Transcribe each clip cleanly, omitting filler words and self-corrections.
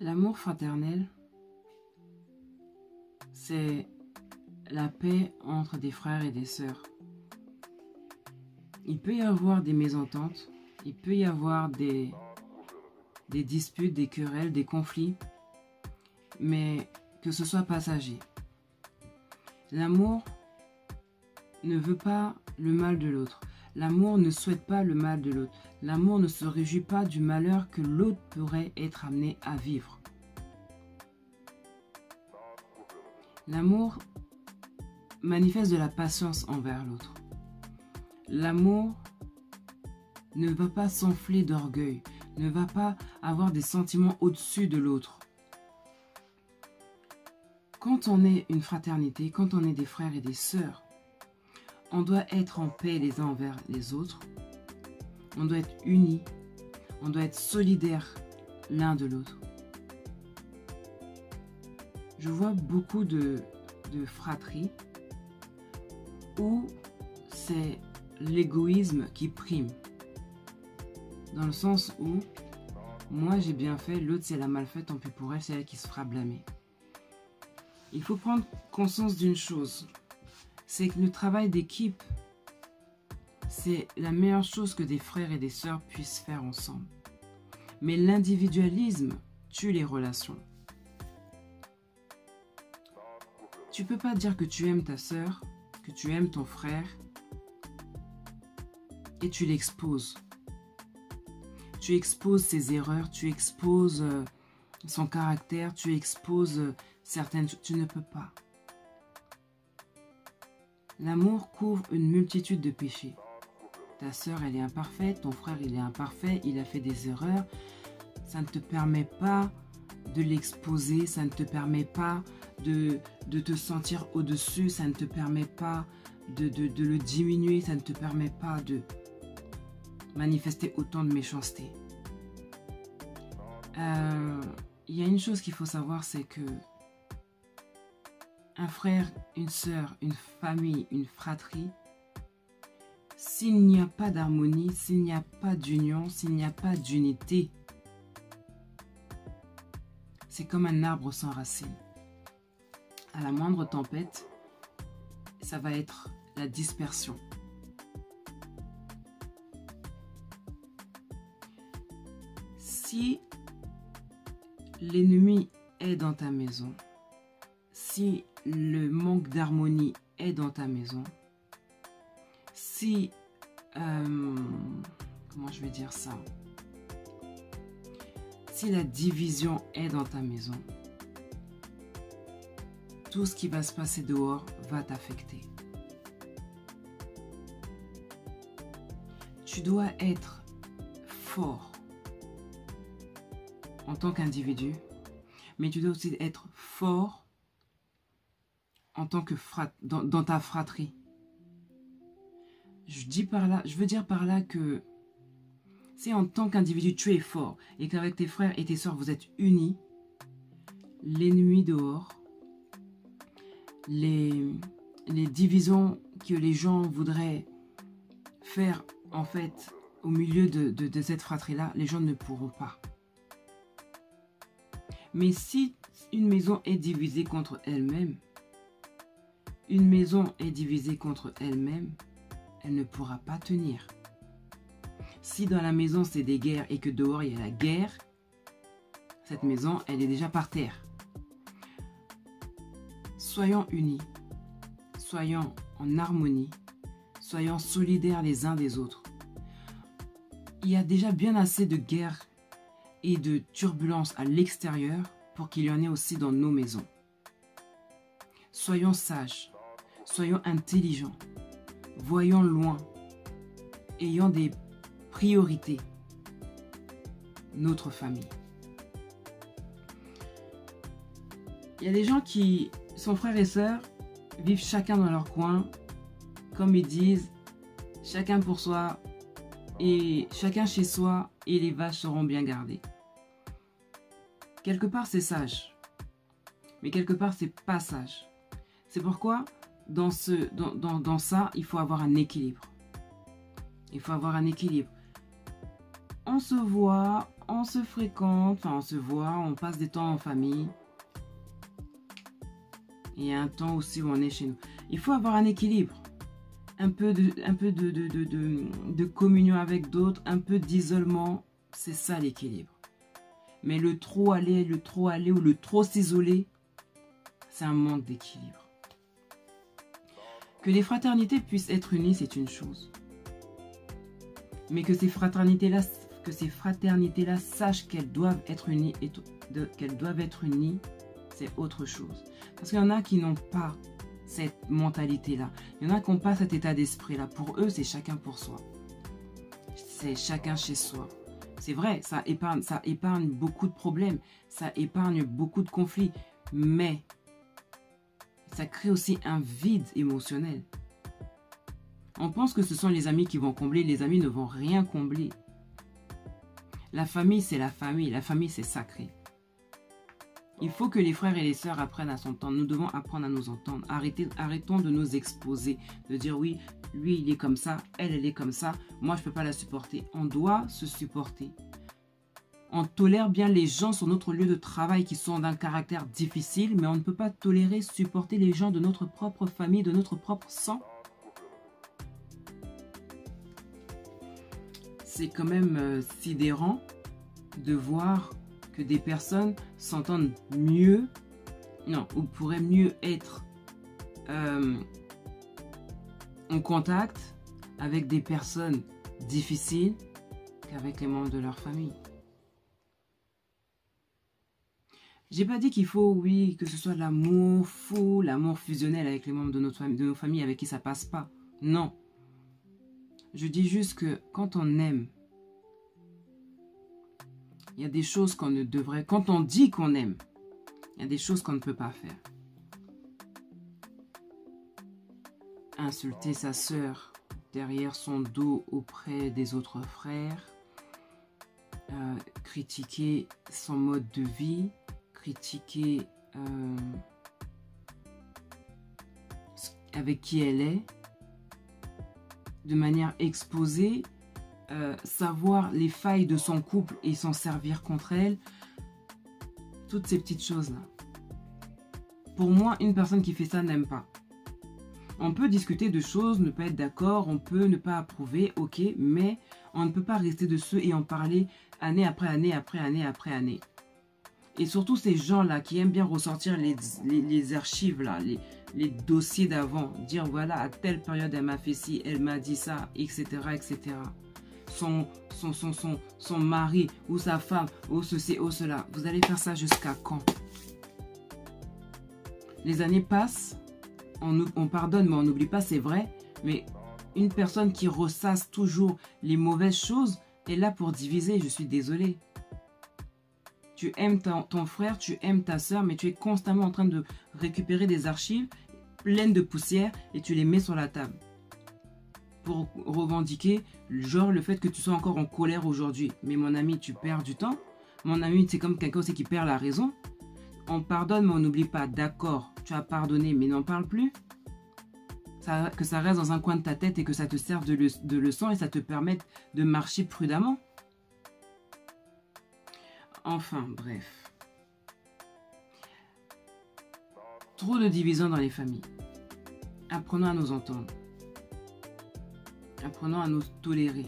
L'amour fraternel, c'est la paix entre des frères et des sœurs. Il peut y avoir des mésententes, il peut y avoir des disputes, des querelles, des conflits, mais que ce soit passager. L'amour ne veut pas le mal de l'autre. L'amour ne souhaite pas le mal de l'autre. L'amour ne se réjouit pas du malheur que l'autre pourrait être amené à vivre. L'amour manifeste de la patience envers l'autre. L'amour ne va pas s'enfler d'orgueil, ne va pas avoir des sentiments au-dessus de l'autre. Quand on est une fraternité, quand on est des frères et des sœurs, on doit être en paix les uns envers les autres. On doit être unis. On doit être solidaires l'un de l'autre. Je vois beaucoup de fratries où c'est l'égoïsme qui prime. Dans le sens où moi j'ai bien fait, l'autre si elle a mal fait, tant pis pour elle, c'est elle qui se fera blâmer. Il faut prendre conscience d'une chose. C'est que le travail d'équipe, c'est la meilleure chose que des frères et des sœurs puissent faire ensemble. Mais l'individualisme tue les relations. Tu ne peux pas dire que tu aimes ta sœur, que tu aimes ton frère, et tu l'exposes. Tu exposes ses erreurs, tu exposes son caractère, tu exposes certaines choses. Tu ne peux pas. L'amour couvre une multitude de péchés. Ta sœur, elle est imparfaite, ton frère, il est imparfait, il a fait des erreurs. Ça ne te permet pas de l'exposer, ça ne te permet pas de te sentir au-dessus, ça ne te permet pas de le diminuer, ça ne te permet pas de manifester autant de méchanceté. Il y a une chose qu'il faut savoir, c'est que un frère, une sœur, une famille, une fratrie, s'il n'y a pas d'harmonie, s'il n'y a pas d'union, s'il n'y a pas d'unité, c'est comme un arbre sans racines. À la moindre tempête, ça va être la dispersion. Si l'ennemi est dans ta maison, si le manque d'harmonie est dans ta maison, si, comment je vais dire ça, si la division est dans ta maison, tout ce qui va se passer dehors va t'affecter. Tu dois être fort en tant qu'individu, mais tu dois aussi être fort en tant que dans ta fratrie. Je veux dire par là que si en tant qu'individu tu es fort et qu'avec tes frères et tes sœurs vous êtes unis, l'ennemi dehors, les divisions que les gens voudraient faire en fait au milieu de cette fratrie-là, les gens ne pourront pas. Mais si une maison est divisée contre elle-même, une maison est divisée contre elle-même, elle ne pourra pas tenir. Si dans la maison c'est des guerres et que dehors il y a la guerre, cette maison elle est déjà par terre. Soyons unis, soyons en harmonie, soyons solidaires les uns des autres. Il y a déjà bien assez de guerres et de turbulences à l'extérieur pour qu'il y en ait aussi dans nos maisons. Soyons sages, soyons intelligents, voyons loin, ayons des priorités, notre famille. Il y a des gens qui sont frères et sœurs, vivent chacun dans leur coin, comme ils disent, chacun pour soi et chacun chez soi et les vaches seront bien gardées. Quelque part c'est sage, mais quelque part c'est pas sage. C'est pourquoi dans ça il faut avoir un équilibre. Il faut avoir un équilibre. On se voit, on se fréquente, enfin on se voit, on passe des temps en famille. Il y a un temps aussi où on est chez nous. Il faut avoir un équilibre. Un peu de communion avec d'autres, un peu d'isolement. C'est ça l'équilibre. Mais le trop aller ou le trop s'isoler, c'est un manque d'équilibre. Que les fraternités puissent être unies, c'est une chose. Mais que ces fraternités-là sachent qu'elles doivent être unies, c'est autre chose. Parce qu'il y en a qui n'ont pas cette mentalité-là. Il y en a qui n'ont pas cet état d'esprit-là. Pour eux, c'est chacun pour soi. C'est chacun chez soi. C'est vrai, ça épargne beaucoup de problèmes, ça épargne beaucoup de conflits, mais ça crée aussi un vide émotionnel. On pense que ce sont les amis qui vont combler, les amis ne vont rien combler. La famille, c'est la famille c'est sacré. Il faut que les frères et les sœurs apprennent à s'entendre. Nous devons apprendre à nous entendre. Arrêtons de nous exposer, de dire oui, lui il est comme ça, elle est comme ça, moi je ne peux pas la supporter. On doit se supporter. On tolère bien les gens sur notre lieu de travail qui sont d'un caractère difficile, mais on ne peut pas tolérer, supporter les gens de notre propre famille, de notre propre sang. C'est quand même sidérant de voir que des personnes s'entendent mieux, non, ou pourraient mieux être en contact avec des personnes difficiles qu'avec les membres de leur famille. J'ai pas dit qu'il faut, oui, que ce soit l'amour fou, l'amour fusionnel avec les membres de nos familles avec qui ça passe pas. Non. Je dis juste que quand on aime, il y a des choses qu'on ne devrait... Quand on dit qu'on aime, il y a des choses qu'on ne peut pas faire. Insulter sa sœur derrière son dos auprès des autres frères. Critiquer son mode de vie. Critiquer avec qui elle est. De manière exposée. Savoir les failles de son couple et s'en servir contre elle, toutes ces petites choses-là. Pour moi, une personne qui fait ça n'aime pas. On peut discuter de choses, ne pas être d'accord, on peut ne pas approuver, ok, mais on ne peut pas rester dessus et en parler année après année, après année, après année. Et surtout ces gens-là qui aiment bien ressortir les archives, là, les dossiers d'avant, dire voilà, à telle période elle m'a fait ci, elle m'a dit ça, etc., etc. Son mari ou sa femme ou ceci ou cela. Vous allez faire ça jusqu'à quand? Les années passent, on pardonne mais on n'oublie pas, c'est vrai, mais une personne qui ressasse toujours les mauvaises choses est là pour diviser, je suis désolée. Tu aimes ton frère, tu aimes ta soeur, mais tu es constamment en train de récupérer des archives pleines de poussière et tu les mets sur la table. Pour revendiquer, genre le fait que tu sois encore en colère aujourd'hui. Mais mon ami, tu perds du temps. Mon ami, c'est comme quelqu'un aussi qui perd la raison. On pardonne, mais on n'oublie pas. D'accord, tu as pardonné, mais n'en parle plus. Que ça reste dans un coin de ta tête et que ça te serve de leçon et ça te permette de marcher prudemment. Enfin, bref. Trop de division dans les familles. Apprenons à nous entendre. Apprenons à nous tolérer.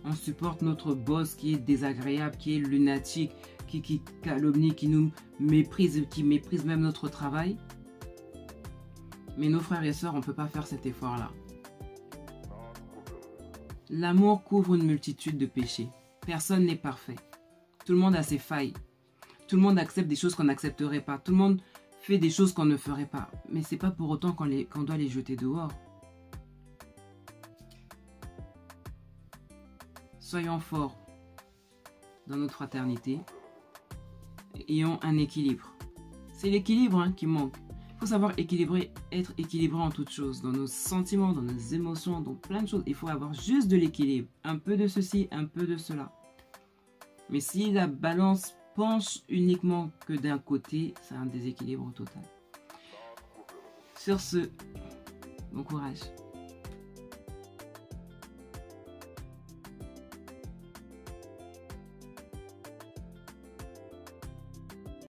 On supporte notre boss qui est désagréable, qui est lunatique, qui calomnie, qui nous méprise, qui méprise même notre travail. Mais nos frères et sœurs, on ne peut pas faire cet effort-là. L'amour couvre une multitude de péchés. Personne n'est parfait. Tout le monde a ses failles. Tout le monde accepte des choses qu'on n'accepterait pas. Tout le monde fait des choses qu'on ne ferait pas. Mais ce n'est pas pour autant qu'on doit les jeter dehors. Soyons forts dans notre fraternité. Ayons un équilibre. C'est l'équilibre qui manque. Il faut savoir être équilibré en toutes choses. Dans nos sentiments, dans nos émotions, dans plein de choses. Il faut avoir juste de l'équilibre. Un peu de ceci, un peu de cela. Mais si la balance penche uniquement que d'un côté, c'est un déséquilibre total. Sur ce, bon courage.